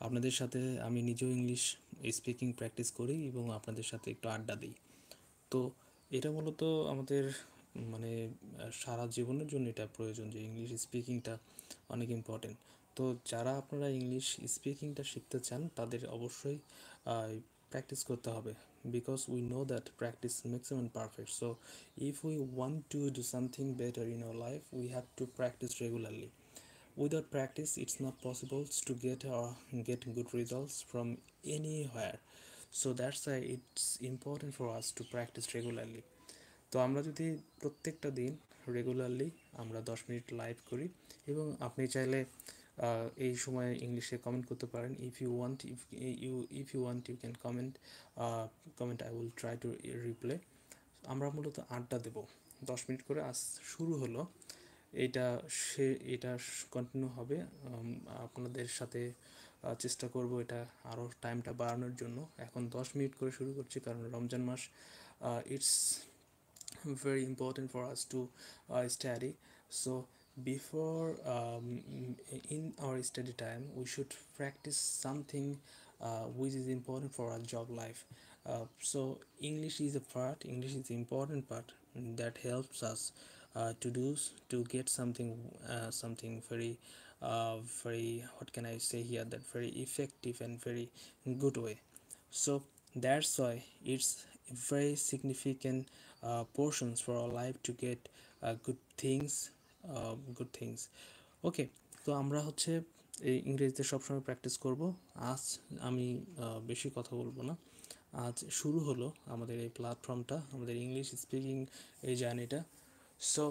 আপনাদের সাথে আমি নিজেও ইংলিশ স্পিকিং প্র্যাকটিস করি এবং আপনাদের সাথে একটু আড্ডা দিই। তো এটা মূলত আমাদের মানে সারা জীবনের জন্য এটা প্রয়োজন যে ইংলিশ স্পিকিংটা অনেক ইম্পর্টেন্ট। তো যারা আপনারা ইংলিশ স্পিকিংটা শিখতে চান তাদের অবশ্যই প্র্যাকটিস করতে হবে, because we know that practice maximum perfect. So if we want to do something better in our life we have to practice regularly. Without practice, it's not possible to get good results from anywhere. So that's why it's important for us to practice regularly. তো আমরা যদি প্রত্যেকটা দিন regularly আমরা 10 minute live করি, এবং আপনি চাইলে এই সময় ইংলিশে কমেন্ট করতে পারেন। If you want you can comment, I will try to reply. আমরা মূলত আড্ডা দেব 10 মিনিট করে। আজ শুরু হলো, এটা এটা কন্টিনিউ হবে। আপনাদের সাথে চেষ্টা করব এটা আরও টাইমটা বাড়ানোর জন্য। এখন 10 মিনিট করে শুরু করছি কারণ রমজান মাস, it's very important for us to study. So before in our study time we should practice something which is important for our job life. So English is the important part that helps us to get something very, what can I say here, that very effective and very good way. So that's why it's very significant portions for our life to get good things. ওকে, তো আমরা হচ্ছে এই ইংরেজিতে সবসময় practice করব। আজ আমি বেশি কথা বলবো না। আজ শুরু হলো আমাদের এই প্ল্যাটফর্মটা, আমাদের ইংলিশ স্পিকিং এই জার্নিটা। সো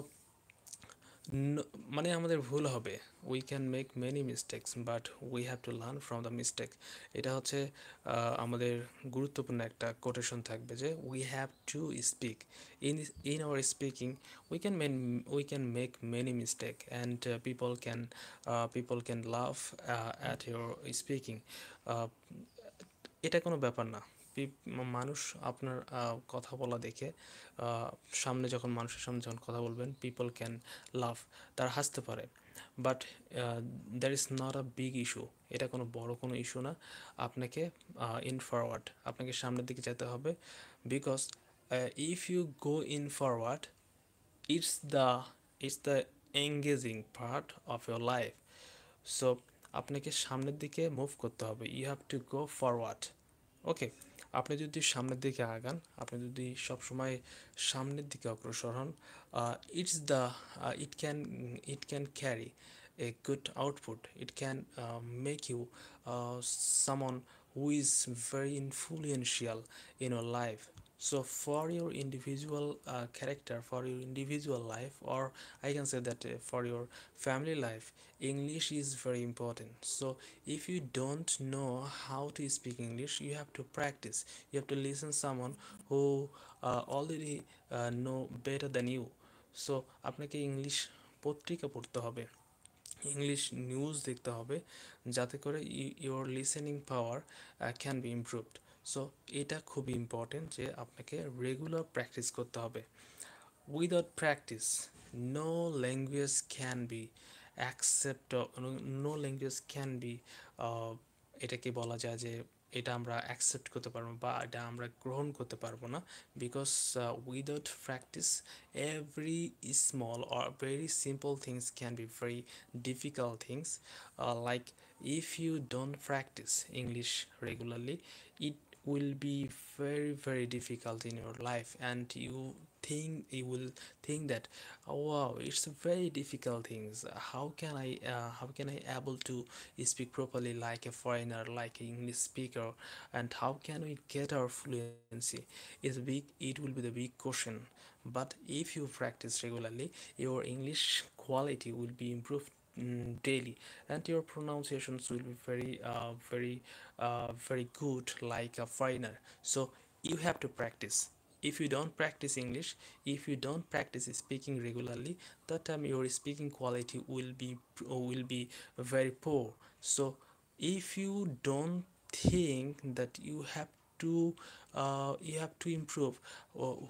মানে আমাদের ভুল হবে, we can make many mistakes but we have to learn from the mistake. এটা হচ্ছে আমাদের গুরুত্বপূর্ণ একটা কোটেশন থাকবে যে we have to speak in in our speaking we can make many mistake and people can love at your speaking. এটা কোনো ব্যাপার না। মানুষ আপনার কথা বলা দেখে, সামনে যখন মানুষের সামনে যখন কথা বলবেন, পিপল ক্যান লাভ, তারা হাসতে পারে, but that is not a big issue. এটা কোনো বড় কোনো ইস্যু না। আপনাকে আপনাকে সামনের দিকে যেতে হবে, because if you go in forward, it's the it's the engaging part of your life. So আপনাকে সামনের দিকে মুভ করতে হবে, you have to go forward. Okay, আপনি যদি সামনের দিকে আগান, আপনি যদি সবসময় সামনের দিকে অগ্রসর হন, it's the it can carry a good output. It can make you someone who is very influential in your life. So for your individual character, for your individual life, or I can say that for your family life, English is very important. So if you don't know how to speak English, you have to practice. You have to listen someone who already know better than you. So আপনাকে English পত্রিকা পড়তে হবে, English news দেখতে হবে, যাতে করে your listening power can be improved. So এটা খুবই ইম্পর্টেন্ট যে আপনাকে রেগুলার প্র্যাকটিস করতে হবে। Without practice no language can be accept, no language can be, এটাকে বলা যায় যে এটা আমরা অ্যাকসেপ্ট করতে পারবো বা এটা আমরা গ্রহণ করতে পারবো না, because without practice every small or very simple things can be very difficult things. Like if you don't practice English regularly, it will be very difficult in your life, and you will think that, oh wow, it's a very difficult things. How can I able to speak properly like a foreigner, like an English speaker, and how can we get our fluency? It will be the big question. But if you practice regularly, your English quality will be improved daily, and your pronunciations will be very good like a foreigner. So you have to practice. If you don't practice English, if you don't practice speaking regularly, that time your speaking quality will be very poor. So if you don't think that you have you have to improve.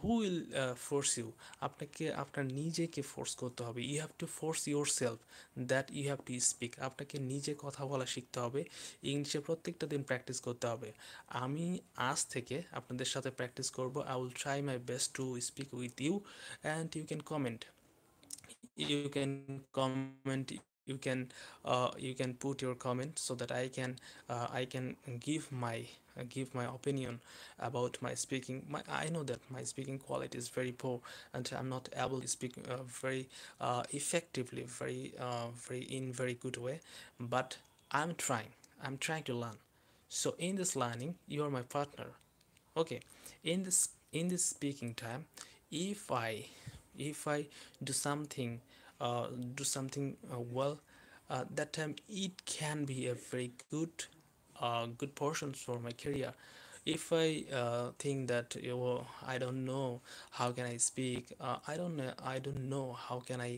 Who will force you? আপনাকে আপনার নিজেকে force করতে হবে, you have to force yourself that you have to speak. আপনাকে নিজে কথা বলা শিখতে হবে, ইংলিশে প্রত্যেকটা দিন প্র্যাকটিস করতে হবে। আমি আজ থেকে আপনাদের সাথে প্র্যাকটিস করব, I will try my best to speak with you, and you can comment, you can put your comment so that I can give my opinion about my speaking. I know that my speaking quality is very poor, and I'm not able to speak very effectively, very in very good way, but I'm trying to learn. So in this learning, you are my partner. Okay, in this speaking time, if I do something, well, that time it can be a very good portion for my career. If I think that, I don't know how can I speak, I don't know how can I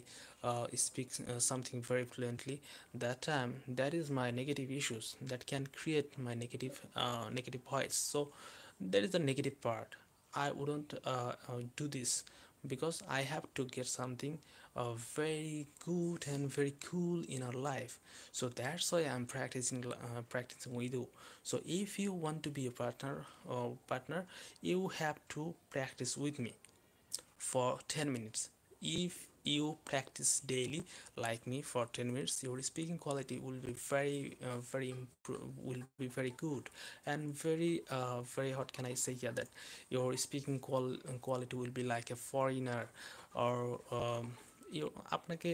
speak something very fluently, that time that is my negative issues that can create my negative voice. So that is the negative part. I wouldn't do this, because I have to get something very good and very cool in our life. So that's why I'm practicing with you. So if you want to be a partner, you have to practice with me for 10 minutes. If you practice daily like me for 10 minutes, your speaking quality will be will be very good, and very, what can I say here, that your speaking quality will be like a foreigner, or আপনাকে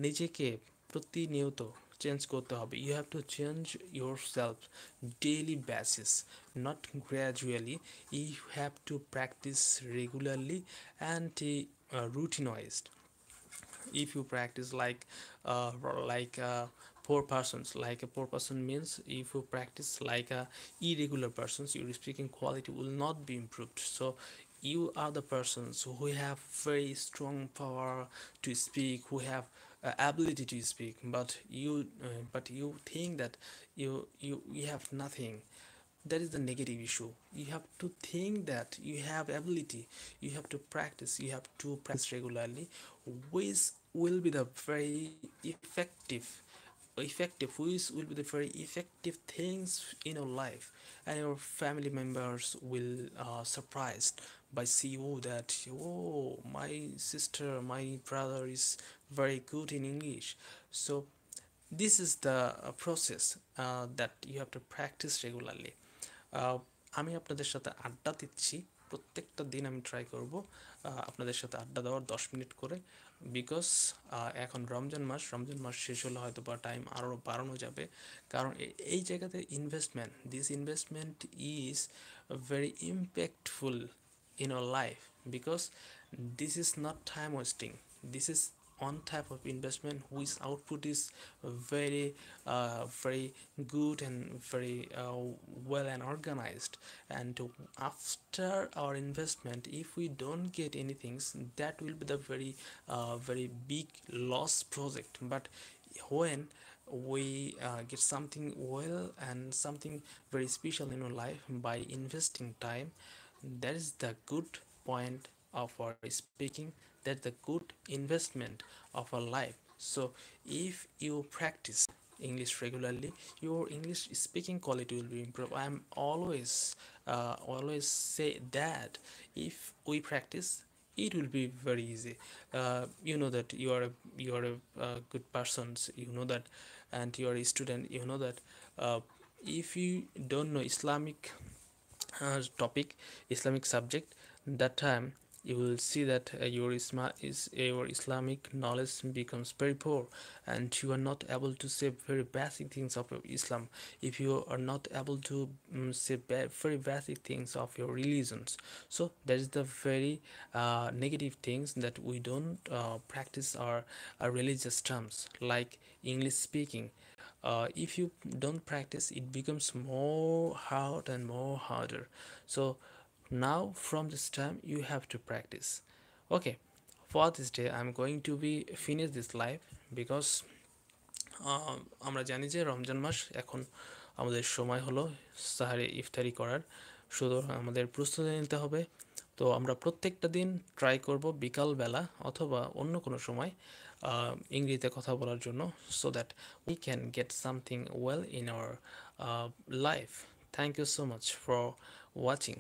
নিজেকে প্রতিনিয়ত change করতে হবে। You have to change yourself daily basis, not gradually. You have to practice regularly and routinized. If you practice like poor persons, like a poor person means, if you practice like a irregular persons, your speaking quality will not be improved. So you are the persons who have very strong power to speak, who have ability to speak, but you think that you have nothing. That is the negative issue. You have to think that you have ability, you have to practice, regularly, which will be the very which will be the very effective things in your life, and your family members will surprised by see you that, oh, my sister, my brother is very good in English. So this is the process that you have to practice regularly. আহ, আমি আপনাদের সাথে আড্ডা দিচ্ছি, প্রত্যেকটা দিন আমি try করব আপনাদের সাথে আড্ডা দেওয়ার 10 মিনিট করে, বিকজ এখন রমজান মাস শেষ হলে হয়তো বা টাইম আরও বাড়ানো যাবে, কারণ এই জায়গাতে investment is very impactful in our life, because this is not time wasting. This is one type of investment whose output is very good and very well and organized. And after our investment, if we don't get anything, that will be the very big loss project. But when we get something well and something very special in our life by investing time, that is the good point of our speaking, that's the good investment of our life. So if you practice English regularly, your English speaking quality will be improved. I'm always say that if we practice, it will be very easy. You know that you are a good person, you know that, and you are a student, you know that. If you don't know topic, Islamic subject, that time you will see that your Islamic knowledge becomes very poor, and you are not able to say very basic things of Islam. If you are not able to say very basic things of your religions, so that is the very negative things, that we don't practice our religious terms like English speaking. If you don't practice, it becomes more hard and more harder. So now from this time you have to practice. Okay, for this day I'm going to be finish this live, because আমরা জানি যে রমজান মাস, এখন আমাদের সময় হলো সাহারি ইফতারি করার। সুতরাং আমাদের প্রস্তুতি নিতে হবে। তো আমরা প্রত্যেকটা দিন ট্রাই করব বিকালবেলা অথবা অন্য কোনো সময় ইংরেজিতে কথা বলার জন্য, so that we can get something well in our life. Thank you so much for watching.